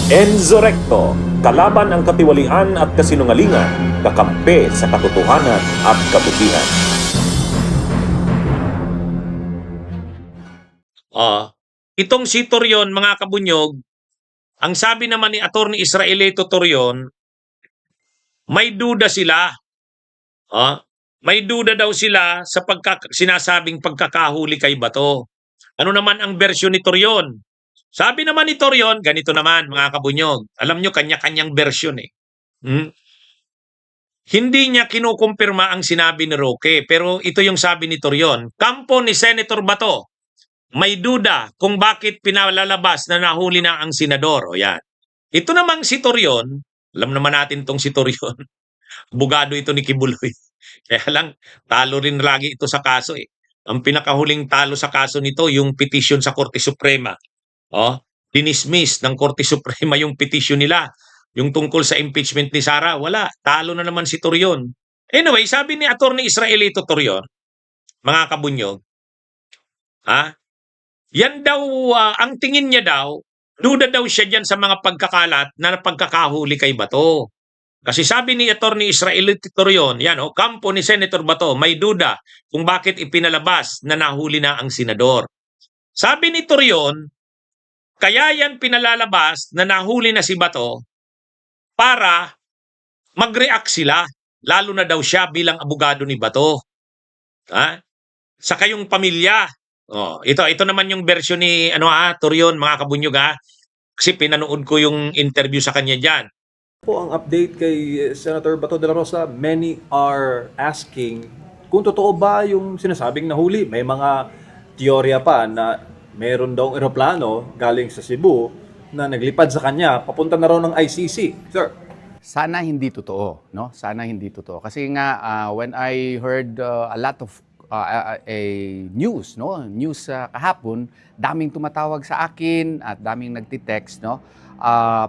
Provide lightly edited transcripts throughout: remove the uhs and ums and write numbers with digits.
Enzo Recto, kalaban ang katiwalian at kasinungalingan, kakampi sa katotohanan at kabutihan. Itong si Torion, mga kabunyog, ang sabi naman ni Attorney Israelito Torion, may duda sila. May duda daw sila sa sinasabing pagkakahuli kay Bato. Ano naman ang bersyon ni Torion? Sabi naman ni Torion, ganito naman mga kabunyog. Alam nyo, kanya-kanyang bersyon eh. Hindi niya kinukumpirma ang sinabi ni Roque, pero ito yung sabi ni Torion. Kampo ni Senator Bato, may duda kung bakit pinalalabas na nahuli na ang senador. O yan. Ito namang si Torion, alam naman natin tong si Torion. Bugado ito ni Kibuloy. Kaya lang, talo rin lagi ito sa kaso eh. Ang pinakahuling talo sa kaso nito, yung petition sa Korte Suprema. Dinismiss ng Korte Suprema yung petition nila. Yung tungkol sa impeachment ni Sara, wala. Talo na naman si Torion. Anyway, sabi ni Attorney Israelito Torion, mga kabunyog, yan daw, ang tingin niya daw, duda daw siya dyan sa mga pagkakalat na pagkakahuli kay Bato. Kasi sabi ni Attorney Israelito Torion, yan kampo ni Senator Bato, may duda kung bakit ipinalabas na nahuli na ang senador. Sabi ni Torion, kaya yan pinalalabas na nahuli na si Bato para mag-react sila, lalo na daw siya bilang abogado ni Bato. Sa kayong pamilya. Ito naman yung version ni Torion, mga kabunyog kasi pinanood ko yung interview sa kanya diyan. Po ang update kay Senator Bato de la Rosa, many are asking kung totoo ba yung sinasabing nahuli. May mga teorya pa na meron daw eroplano galing sa Cebu na naglipad sa kanya papunta na raw ng ICC. Sir. Sana hindi totoo, no? Sana hindi totoo. Kasi nga when I heard a lot of news, no? News kahapon, daming tumatawag sa akin at daming nagti-text, no?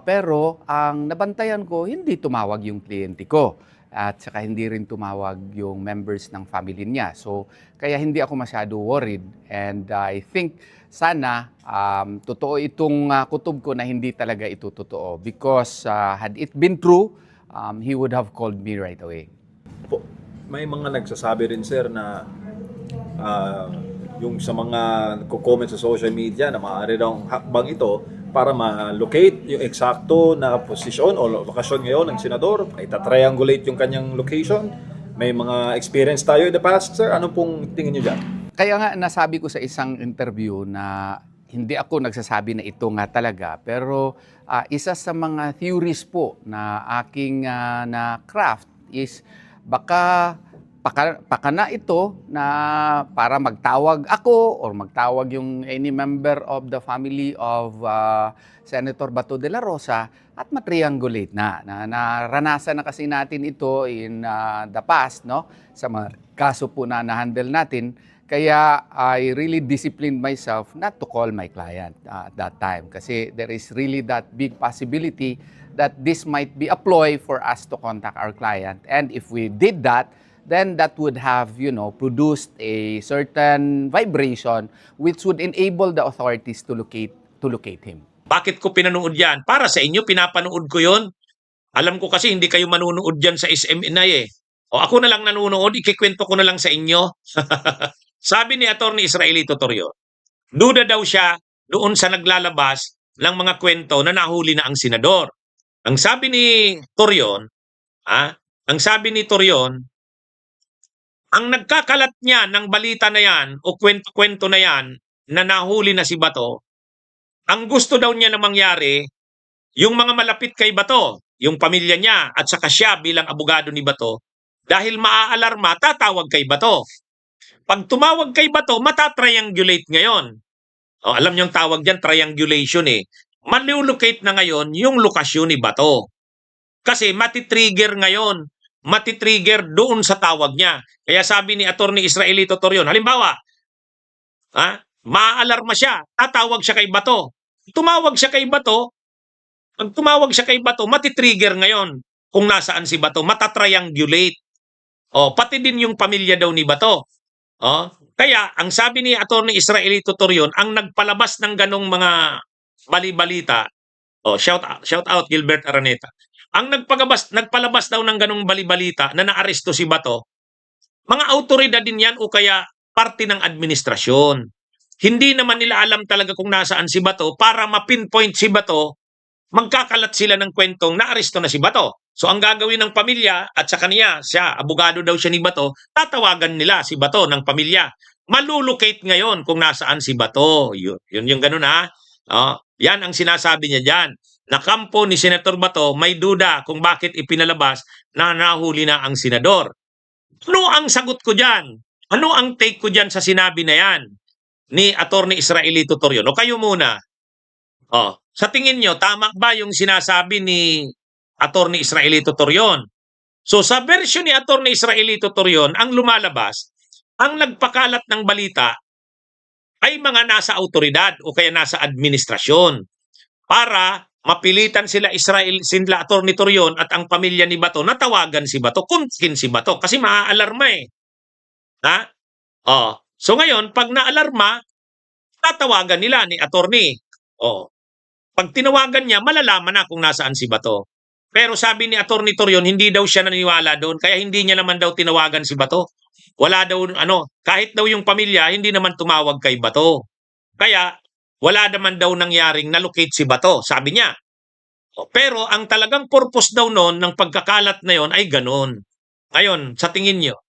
Pero ang nabantayan ko, hindi tumawag yung kliyente ko at saka hindi rin tumawag yung members ng family niya. So kaya hindi ako masyado worried, and I think sana totoo itong kutob ko na hindi talaga ito totoo, because had it been true, he would have called me right away. Po, may mga nagsasabi rin, sir, na yung sa mga nagko-comment sa social media na maaari daw hakbang ito para ma-locate yung eksakto na posisyon o lokasyon ngayon ng senador, ita-triangulate yung kanyang location. May mga experience tayo in the past, sir. Ano pong tingin niyo dyan? Kaya nga nasabi ko sa isang interview na hindi ako nagsasabi na ito nga talaga, pero isa sa mga theories po na aking na craft is baka pakana ito na para magtawag ako or magtawag yung any member of the family of Senator Bato de la Rosa at matriangulate na. Naranasan na kasi natin ito in the past, no? Sa mga kaso po na na-handle natin. Kaya I really disciplined myself not to call my client at that time, kasi there is really that big possibility that this might be a ploy for us to contact our client. And if we did that, then that would have, produced a certain vibration which would enable the authorities to locate him. Bakit ko pinanood yan? Para sa inyo, pinapanood ko yon. Alam ko kasi hindi kayo manunood dyan sa SMNI eh. Ako na lang nanonood, ikikwento ko na lang sa inyo. Sabi ni Attorney Israelito Torion, duda daw siya doon sa naglalabas ng mga kwento na nahuli na ang senador. Ang sabi ni Torion, ang nagkakalat niya ng balita na yan o kwento-kwento na yan na nahuli na si Bato, ang gusto daw niya na mangyari, yung mga malapit kay Bato, yung pamilya niya at saka siya bilang abogado ni Bato, dahil maaalarma, tatawag kay Bato. Pag tumawag kay Bato, matatriangulate ngayon. Alam niyo yung tawag dyan, triangulation eh. Malulocate na ngayon yung lokasyon ni Bato. Kasi matitrigger ngayon. Matitrigger doon sa tawag niya. Kaya sabi ni Attorney Israelito Torion, halimbawa, maaalarma siya, tatawag siya kay Bato. Tumawag siya kay Bato, pag tumawag siya kay Bato, matitrigger ngayon kung nasaan si Bato, matatriangulate. Pati din yung pamilya daw ni Bato. Kaya, ang sabi ni Attorney Israelito Torion, ang nagpalabas ng ganong mga bali-balita, Shout out Gilbert Araneta. Ang nagpalabas daw ng ganung balibalita na naaresto si Bato, mga autoridad din yan o kaya parte ng administrasyon. Hindi naman nila alam talaga kung nasaan si Bato para ma-pinpoint si Bato, magkakalat sila ng kwentong naaresto na si Bato. So ang gagawin ng pamilya at sa kanya, siya, abogado daw siya ni Bato, tatawagan nila si Bato ng pamilya. Malulocate ngayon kung nasaan si Bato. Yun yung ganun ha. Yan ang sinasabi niya dyan. Na kampo ni Senator Bato may duda kung bakit ipinalabas na nahuli na ang senador. Ano ang sagot ko dyan? Ano ang take ko dyan sa sinabi na yan ni Atty. Israelito Torion? O kayo muna. Sa tingin nyo, tama ba yung sinasabi ni Atty. Israelito Torion? So sa version ni Atty. Israelito Torion, ang lumalabas, ang nagpakalat ng balita ay mga nasa autoridad o kaya nasa administrasyon para mapilitan sila sila Atty. Torion at ang pamilya ni Bato na tawagan si Bato, kuntin si Bato kasi maaalarma eh. Ha? So ngayon, pag naalarma, tatawagan nila ni attorney. Pag tinawagan niya, malalaman na kung nasaan si Bato. Pero sabi ni Atty. Torion, hindi daw siya naniniwala doon, kaya hindi niya naman daw tinawagan si Bato. Wala daw, kahit daw yung pamilya, hindi naman tumawag kay Bato. Kaya, wala naman daw nangyaring nalocate si Bato, sabi niya. Pero ang talagang purpose daw noon ng pagkakalat na yon ay ganon. Ngayon, sa tingin niyo,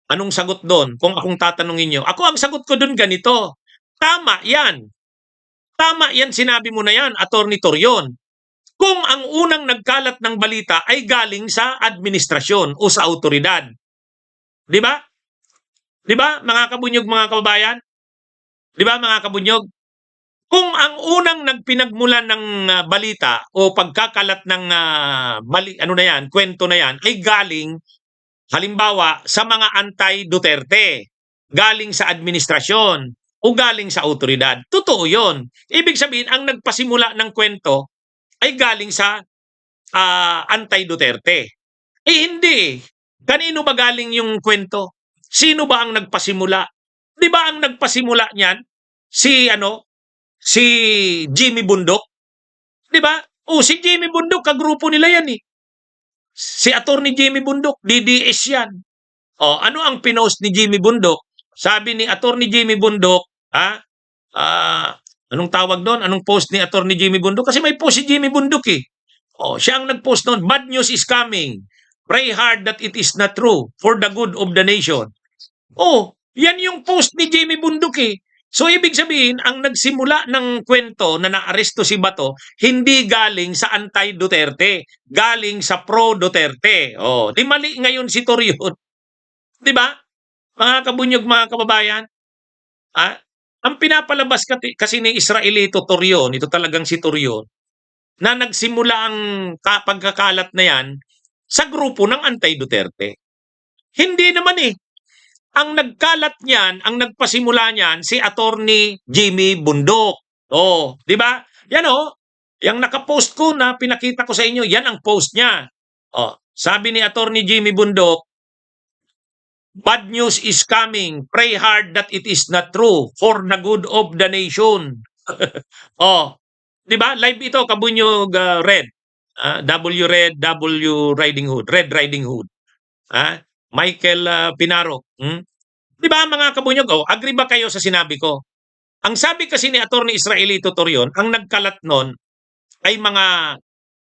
anong sagot doon? Kung akong tatanungin niyo, ako ang sagot ko doon ganito. Tama yan. Tama yan, sinabi mo na yan, Atty. Torion. Kung ang unang nagkalat ng balita ay galing sa administrasyon o sa autoridad. Di ba? Di ba, mga kabunyog, mga kababayan? Di ba, mga kabunyog? Kung ang unang nagpinagmulan ng balita o pagkakalat ng kwento na yan, ay galing, halimbawa, sa mga anti-Duterte, galing sa administrasyon, o galing sa autoridad. Totoo yun. Ibig sabihin, ang nagpasimula ng kwento ay galing sa anti-Duterte. Hindi. Kanino ba galing yung kwento? Sino ba ang nagpasimula? Di ba ang nagpasimula niyan? Si Jimmy Bundok? Di ba? Si Jimmy Bundok, kagrupo nila yan eh. Si Atty. Jimmy Bundok, DDS yan. Ano ang pinost ni Jimmy Bundok? Sabi ni Atty. Jimmy Bundok, anong tawag doon? Anong post ni Atty. Jimmy Bundok? Kasi may post si Jimmy Bundok eh. Siya ang nag-post noon, bad news is coming. Pray hard that it is not true for the good of the nation. Yan yung post ni Jimmy Bundok eh. So ibig sabihin, ang nagsimula ng kwento na naaresto si Bato, hindi galing sa anti-Duterte, galing sa pro-Duterte. Di mali ngayon si Torion. Di ba? Mga kabunyog, mga kababayan. Ang pinapalabas kasi ni Israelito Torion, ito talagang si Torion, na nagsimula ang pagkakalat na yan sa grupo ng anti-Duterte. Hindi naman eh. Ang nagkalat niyan, ang nagpasimula niyan, si Atty. Jimmy Bundok. Di ba? Yan yung nakapost ko na pinakita ko sa inyo, yan ang post niya. Sabi ni Atty. Jimmy Bundok, bad news is coming. Pray hard that it is not true for the good of the nation. Di ba? Live ito, Kabunyog Red. W Red, W Riding Hood. Red Riding Hood. Michael Pinaro. Di ba, mga kabunyog? Agree ba kayo sa sinabi ko? Ang sabi kasi ni Atty. Israelito Torion, ang nagkalat nun ay mga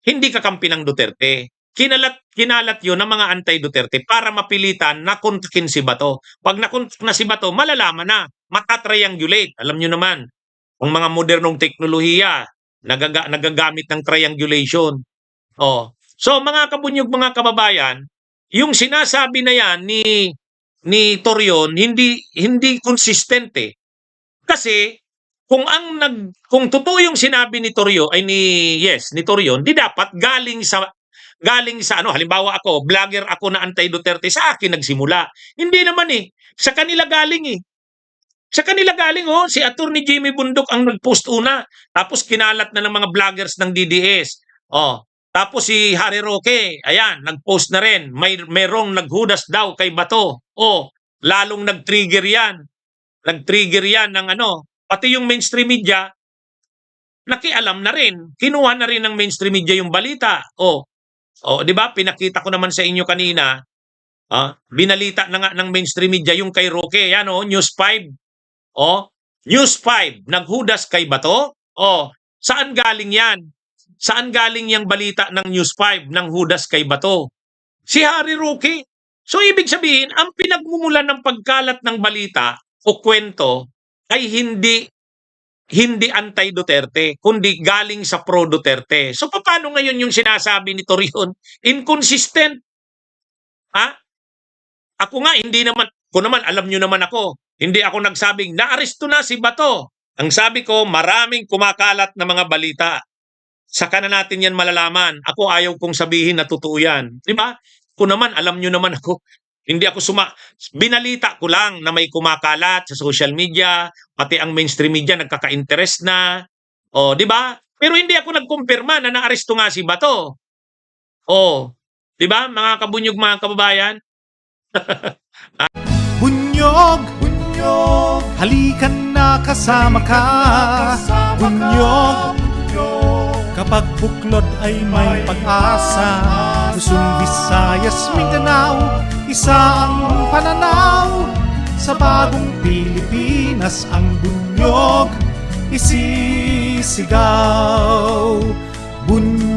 hindi kakampi ng Duterte. Kinalat yun ng mga anti-Duterte para mapilitan na kontakin si Bato. Pag nakontak na si Bato, malalaman na, matatriangulate. Alam nyo naman, ang mga modernong teknolohiya, nagagamit ng triangulation. So mga kabunyog, mga kababayan, yung sinasabi na yan ni Torion hindi consistent eh. Kasi kung totoo yung sinabi ni Torion ni Torion, di dapat galing sa halimbawa ako, vlogger ako na anti-Duterte, sa akin nagsimula. Hindi naman eh. Sa kanila galing eh. Sa kanila galing si Atty. Jimmy Bundok ang nag-post una, tapos kinalat na ng mga vloggers ng DDS. Tapos si Harry Roque, ayan, nag-post na rin. Merong naghudas daw kay Bato. Lalong nag-trigger yan. Nag-trigger yan ng pati yung mainstream media, nakialam na rin. Kinuha na rin ng mainstream media yung balita. Di ba? Pinakita ko naman sa inyo kanina, binalita na nga ng mainstream media yung kay Roque. Yan, News 5. News 5, naghudas kay Bato? Saan galing yan? Saan galing yung balita ng News 5 ng hudas kay Bato? Si Harry Roque. So ibig sabihin, ang pinagmumulan ng pagkalat ng balita o kwento ay hindi anti-Duterte, kundi galing sa pro-Duterte. So paano ngayon yung sinasabi ni Torion? Inconsistent. Ako nga, alam nyo naman ako, hindi ako nagsabing, naaresto na si Bato. Ang sabi ko, maraming kumakalat na mga balita. Saka na natin yan malalaman. Ako ayaw kong sabihin na totoo yan. Di ba? Ako naman, alam nyo naman ako, hindi ako binalita ko lang na may kumakalat sa social media, pati ang mainstream media nagkaka-interest na. Di ba? Pero hindi ako nagkumpirma na naaresto nga si Bato. Di ba? Mga kabunyog, mga kababayan. Bunyog, bunyog, halikan na kasama ka. Bunyog, kapag buklod ay may pag-asa. Luzon, Visayas, Mindanao, isa ang pananaw. Sa bagong Pilipinas ang bunyog isisigaw. Bunyog